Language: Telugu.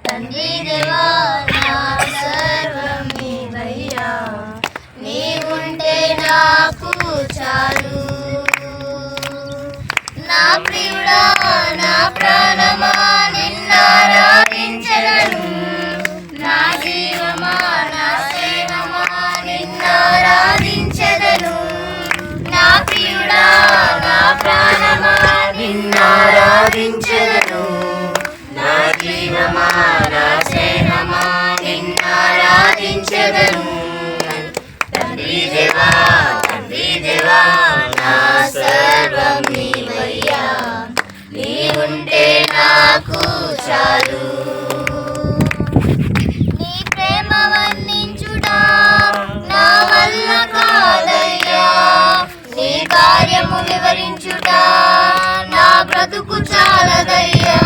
తండ్రి దేవా నా సర్వం నీవయ్యా, నీవుంటే నాకు చాలు. నా ప్రియుడా నా ప్రాణమా నిన్నారాధించెదను, నా జీవమా నా సేవమా నిన్నారాధించెదను. నా ప్రియుడా నా ప్రాణమా నిన్నారాధించెదను, నా జీవమా నా సేవమా నిన్నారాధించెదను. తండ్రి దేవా నా సర్వం నీవయ్యా, నీవుంటే నాకు చాలు. నీ ప్రేమ వర్ణించుటా నా వల్ల కాదయ్యా, నీ కార్యము వివరించుటా నా బ్రతుకు చాలదయ్యా.